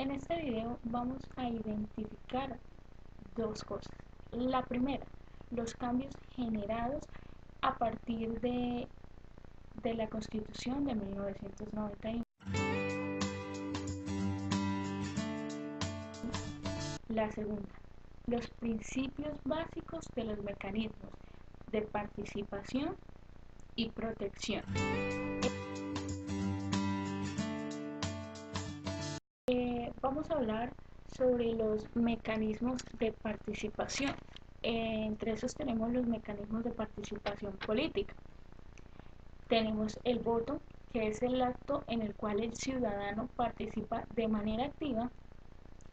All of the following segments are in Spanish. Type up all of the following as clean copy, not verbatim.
En este video vamos a identificar dos cosas. La primera, los cambios generados a partir de la Constitución de 1991. La segunda, los principios básicos de los mecanismos de participación y protección. Vamos a hablar sobre los mecanismos de participación. Entre esos tenemos los mecanismos de participación política. Tenemos el voto, que es el acto en el cual el ciudadano participa de manera activa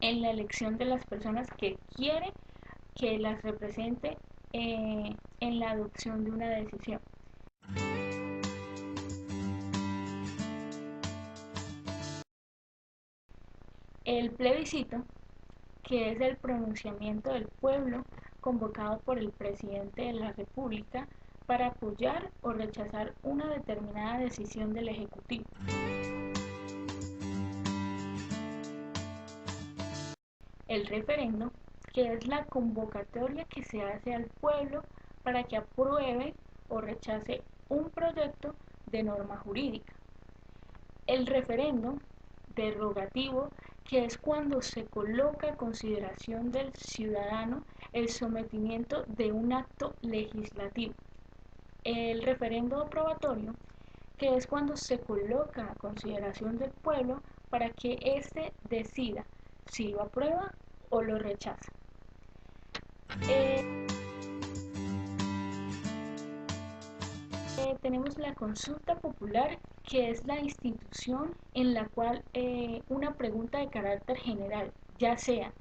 en la elección de las personas que quiere que las represente en la adopción de una decisión. El plebiscito, que es el pronunciamiento del pueblo convocado por el presidente de la República para apoyar o rechazar una determinada decisión del Ejecutivo. El referendo, que es la convocatoria que se hace al pueblo para que apruebe o rechace un proyecto de norma jurídica. El referendo derogativo, que es cuando se coloca a consideración del ciudadano el sometimiento de un acto legislativo. El referendo aprobatorio, que es cuando se coloca a consideración del pueblo para que éste decida si lo aprueba o lo rechaza. Tenemos la consulta popular, que es la institución en la cual una pregunta de carácter general, ya sea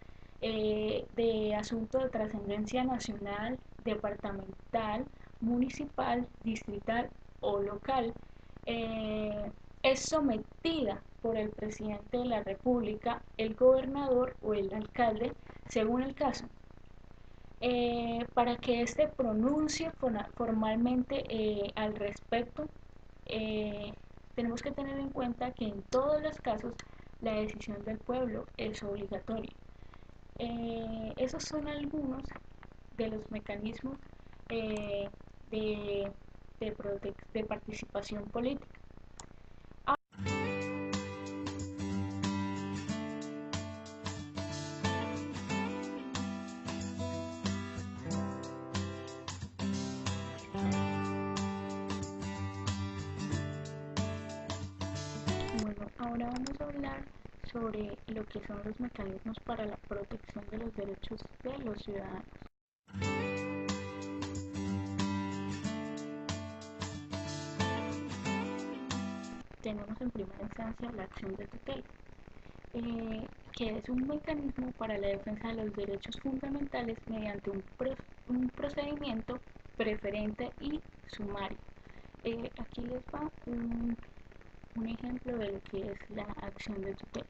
de asunto de trascendencia nacional, departamental, municipal, distrital o local, es sometida por el presidente de la República, el gobernador o el alcalde, según el caso, para que éste pronuncie formalmente al respecto. Tenemos que tener en cuenta que en todos los casos la decisión del pueblo es obligatoria. Esos son algunos de los mecanismos eh, de, de participación política. Bueno, ahora vamos a hablar sobre lo que son los mecanismos para la protección de los derechos de los ciudadanos. Tenemos en primera instancia la acción de tutela, que es un mecanismo para la defensa de los derechos fundamentales mediante un procedimiento preferente y sumario. Aquí les va un ejemplo de lo que es la acción de tutela.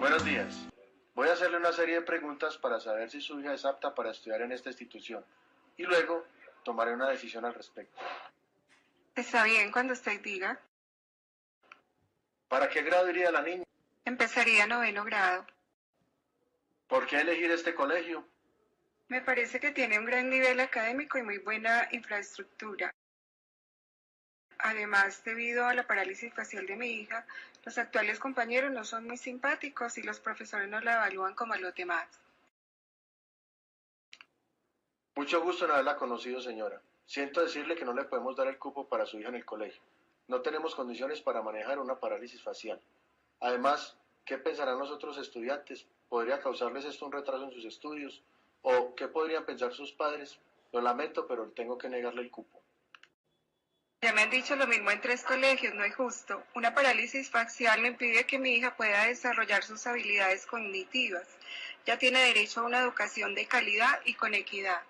Buenos días. Voy a hacerle una serie de preguntas para saber si su hija es apta para estudiar en esta institución y luego tomaré una decisión al respecto. Está bien, cuando usted diga. ¿Para qué grado iría la niña? Empezaría 9º grado. ¿Por qué elegir este colegio? Me parece que tiene un gran nivel académico y muy buena infraestructura. Además, debido a la parálisis facial de mi hija, los actuales compañeros no son muy simpáticos y los profesores no la evalúan como a los demás. Mucho gusto en haberla conocido, señora. Siento decirle que no le podemos dar el cupo para su hija en el colegio. No tenemos condiciones para manejar una parálisis facial. Además, ¿qué pensarán los otros estudiantes? ¿Podría causarles esto un retraso en sus estudios? ¿O qué podrían pensar sus padres? Lo lamento, pero tengo que negarle el cupo. Ya me han dicho lo mismo en 3 colegios, no es justo. Una parálisis facial me impide que mi hija pueda desarrollar sus habilidades cognitivas. Ya tiene derecho a una educación de calidad y con equidad.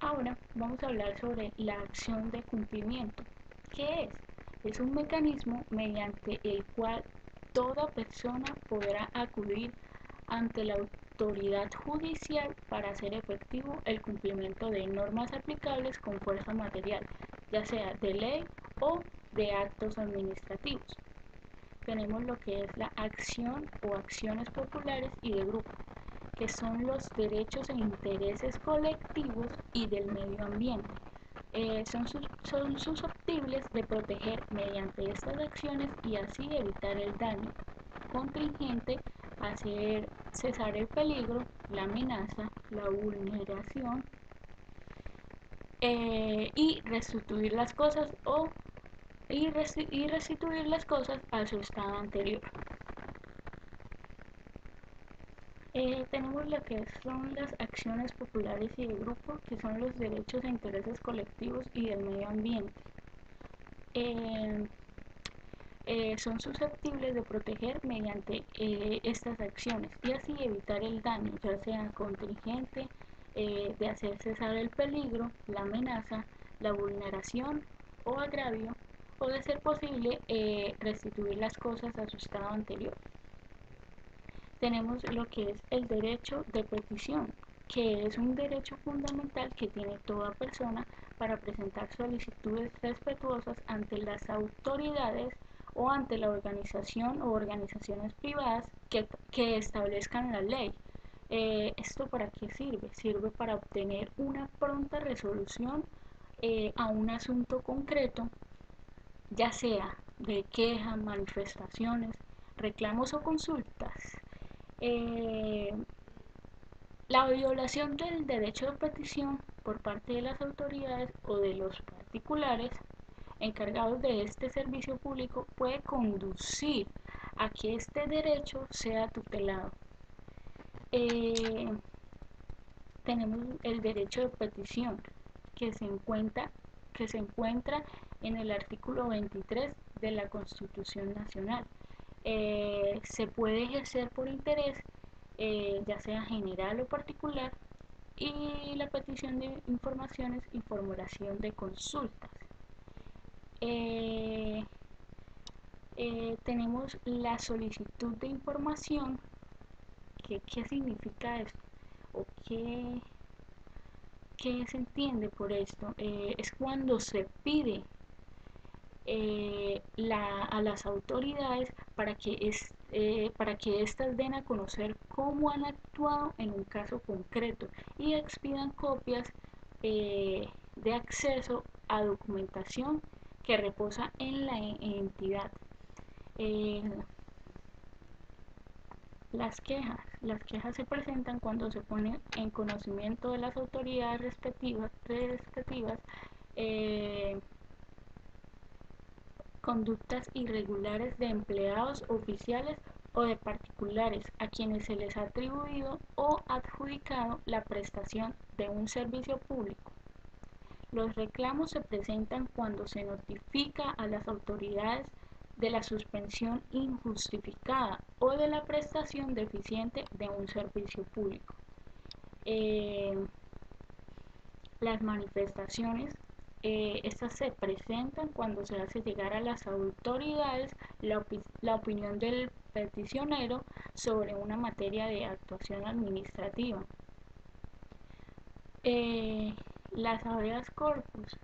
Ahora vamos a hablar sobre la acción de cumplimiento. ¿Qué es? Es un mecanismo mediante el cual toda persona podrá acudir ante la autoridad judicial para hacer efectivo el cumplimiento de normas aplicables con fuerza material, ya sea de ley o de actos administrativos. Tenemos lo que es la acción o acciones populares y de grupo, que son los derechos e intereses colectivos y del medio ambiente. Son susceptibles de proteger mediante estas acciones y así evitar el daño contingente, hacer cesar el peligro, la amenaza, la vulneración y restituir las cosas restituir las cosas a su estado anterior. Tenemos lo que son las acciones populares y de grupo, que son los derechos e intereses colectivos y del medio ambiente. Son susceptibles de proteger mediante estas acciones y así evitar el daño, ya sea contingente, de hacer cesar el peligro, la amenaza, la vulneración o agravio, o de ser posible restituir las cosas a su estado anterior. Tenemos lo que es el derecho de petición, que es un derecho fundamental que tiene toda persona para presentar solicitudes respetuosas ante las autoridades o ante la organización o organizaciones privadas que establezcan la ley. ¿Esto para qué sirve? Sirve para obtener una pronta resolución a un asunto concreto, ya sea de quejas, manifestaciones, reclamos o consultas. La violación del derecho de petición por parte de las autoridades o de los particulares encargados de este servicio público puede conducir a que este derecho sea tutelado. Tenemos el derecho de petición que se encuentra en el artículo 23 de la Constitución Nacional. Se puede ejercer por interés, ya sea general o particular, y la petición de informaciones y formulación de consultas. Tenemos la solicitud de información. ¿Qué significa esto? ¿O qué se entiende por esto? Es cuando se pide a las autoridades para que éstas den a conocer cómo han actuado en un caso concreto y expidan copias de acceso a documentación que reposa en la entidad. Las quejas se presentan cuando se pone en conocimiento de las autoridades respectivas conductas irregulares de empleados oficiales o de particulares a quienes se les ha atribuido o adjudicado la prestación de un servicio público. Los reclamos se presentan cuando se notifica a las autoridades de la suspensión injustificada o de la prestación deficiente de un servicio público. Las manifestaciones, estas se presentan cuando se hace llegar a las autoridades la opinión del peticionero sobre una materia de actuación administrativa. Las habeas corpus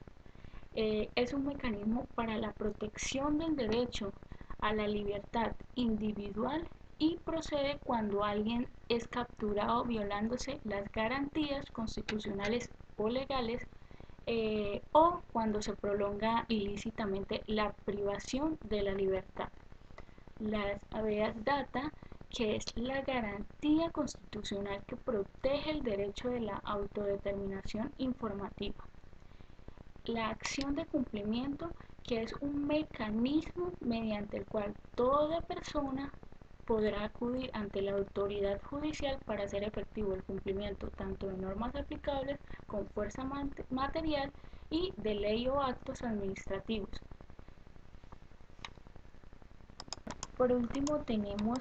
es un mecanismo para la protección del derecho a la libertad individual y procede cuando alguien es capturado violándose las garantías constitucionales o legales o cuando se prolonga ilícitamente la privación de la libertad. Las habeas data, que es la garantía constitucional que protege el derecho de la autodeterminación informativa. La acción de cumplimiento, que es un mecanismo mediante el cual toda persona podrá acudir ante la autoridad judicial para hacer efectivo el cumplimiento tanto de normas aplicables con fuerza material y de ley o actos administrativos. Por último tenemos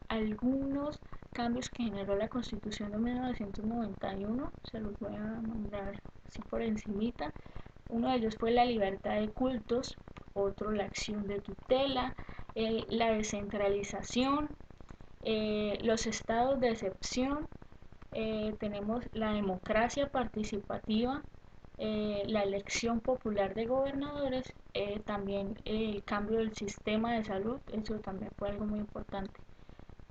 algunos cambios que generó la Constitución de 1991, se los voy a nombrar así por encimita. Uno de ellos fue la libertad de cultos, otro la acción de tutela, la descentralización, los estados de excepción, tenemos la democracia participativa, la elección popular de gobernadores, también el cambio del sistema de salud, eso también fue algo muy importante.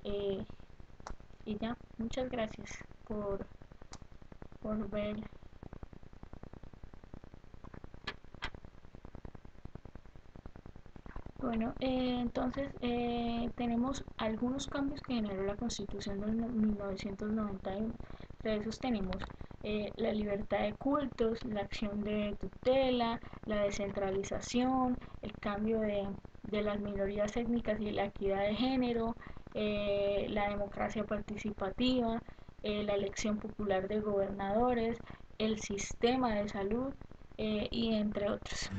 Eh, y ya, muchas gracias por ver. Bueno, entonces tenemos algunos cambios que generó la Constitución de 1991. Entre esos tenemos la libertad de cultos, la acción de tutela, la descentralización, el cambio de las minorías étnicas y la equidad de género, la democracia participativa, la elección popular de gobernadores, el sistema de salud y entre otros.